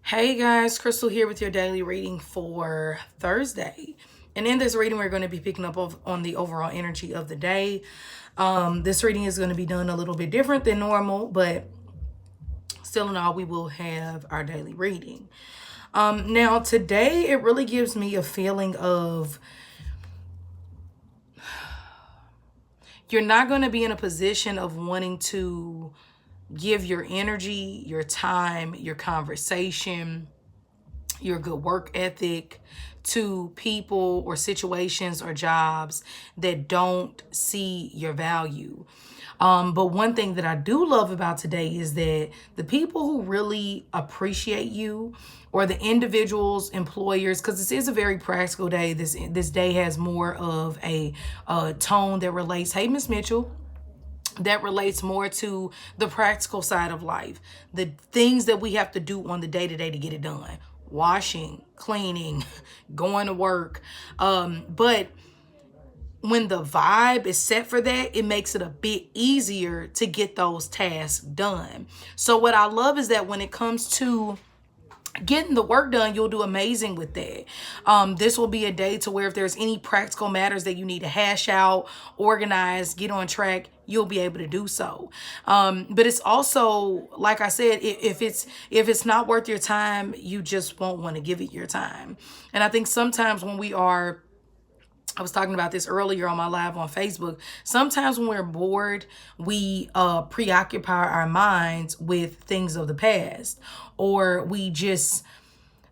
Hey guys, Crystal here with your daily reading for Thursday. And in this reading, we're going to be picking up on the overall energy of the day. This reading is going to be done a little bit different than normal, but still in all, we will have our daily reading. Now, today, it really gives me a feeling of you're not going to be in a position of wanting to give your energy, your time, your conversation, your good work ethic to people or situations or jobs that don't see your value. But one thing that I do love about today is that the people who really appreciate you, or the individuals, employers, because this is a very practical day. This day has more of a tone that relates. Hey, Miss Mitchell, that relates more to the practical side of life, the things that we have to do on the day-to-day to get it done: washing, cleaning, going to work. But when the vibe is set for that, it makes it a bit easier to get those tasks done. So what I love is that when it comes to getting the work done, you'll do amazing with that. This will be a day to where if there's any practical matters that you need to hash out, organize, get on track, you'll be able to do so. But it's also, like I said, if it's not worth your time, you just won't want to give it your time. And I think sometimes when I was talking about this earlier on my live on Facebook. Sometimes when we're bored, we preoccupy our minds with things of the past, or we just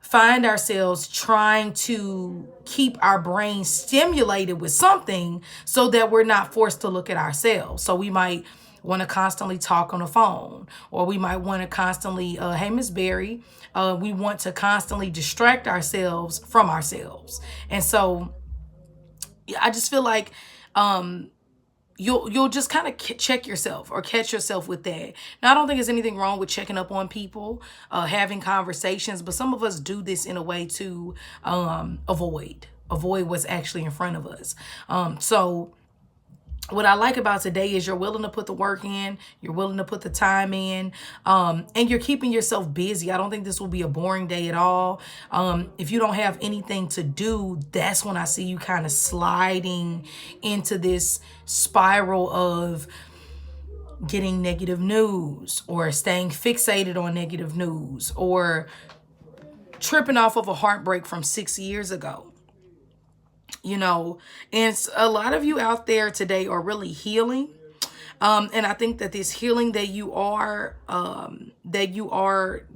find ourselves trying to keep our brain stimulated with something so that we're not forced to look at ourselves. So we might want to constantly talk on the phone, or we might want to constantly, hey, Miss Berry, we want to constantly distract ourselves from ourselves. And so I just feel like you'll just kind of check yourself or catch yourself with that. Now, I don't think there's anything wrong with checking up on people, having conversations, but some of us do this in a way to avoid what's actually in front of us. So what I like about today is you're willing to put the work in, you're willing to put the time in, and you're keeping yourself busy. I don't think this will be a boring day at all. If you don't have anything to do, that's when I see you kind of sliding into this spiral of getting negative news, or staying fixated on negative news, or tripping off of a heartbreak from 6 years ago. And a lot of you out there today are really healing. And I think that this healing that you are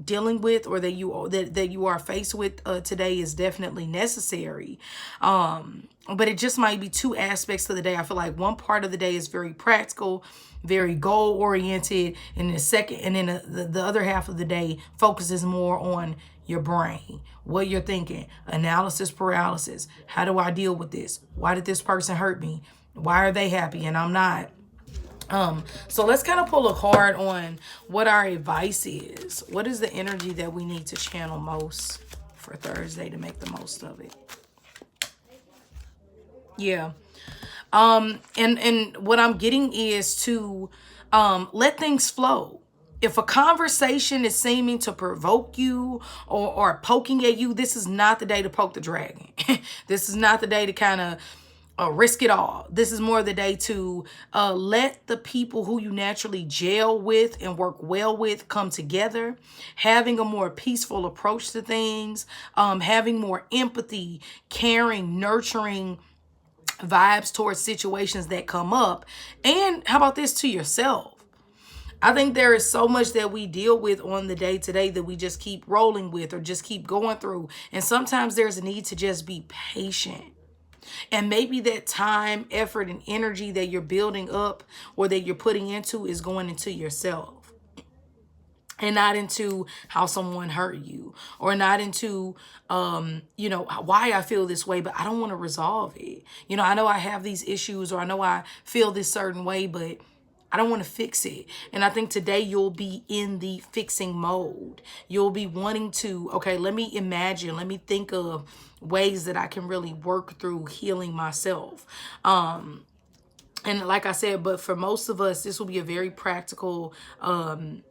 dealing with, or that you are faced with today, is definitely necessary. But it just might be two aspects to the day. I feel like one part of the day is very practical, very goal oriented, and the other half of the day focuses more on your brain, what you're thinking, analysis paralysis. How do I deal with this? Why did this person hurt me? Why are they happy and I'm not? So let's kind of pull a card on what our advice is. What is the energy that we need to channel most for Thursday to make the most of it? Yeah. And what I'm getting is to let things flow. If a conversation is seeming to provoke you, or poking at you, this is not the day to poke the dragon. This is not the day to kind of risk it all. This is more the day to let the people who you naturally gel with and work well with come together, having a more peaceful approach to things, having more empathy, caring, nurturing vibes towards situations that come up. And how about this, to yourself? I think there is so much that we deal with on the day-to-day that we just keep rolling with, or just keep going through. And sometimes there's a need to just be patient. And maybe that time, effort, and energy that you're building up, or that you're putting into, is going into yourself, and not into how someone hurt you, or not into, why I feel this way, but I don't want to resolve it. I know I have these issues, or I know I feel this certain way, but I don't want to fix it. And I think today you'll be in the fixing mode. You'll be wanting to, okay, let me think of ways that I can really work through healing myself. And like I said, but for most of us, this will be a very practical,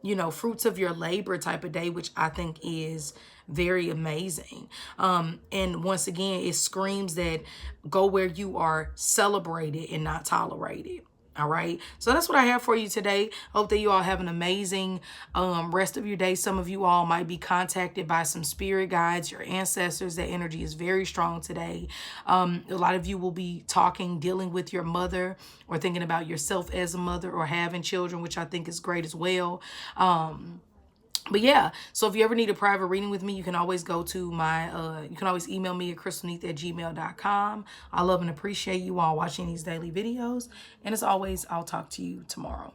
you know, fruits of your labor type of day, which I think is very amazing. And once again, it screams that go where you are celebrated and not tolerated. All right. So that's what I have for you today. Hope that you all have an amazing rest of your day. Some of you all might be contacted by some spirit guides, your ancestors. That energy is very strong today. A lot of you will be talking, dealing with your mother, or thinking about yourself as a mother, or having children, which I think is great as well. But yeah, so if you ever need a private reading with me, you can always go to my, you can always email me at crystalneath@gmail.com. I love and appreciate you all watching these daily videos. And as always, I'll talk to you tomorrow.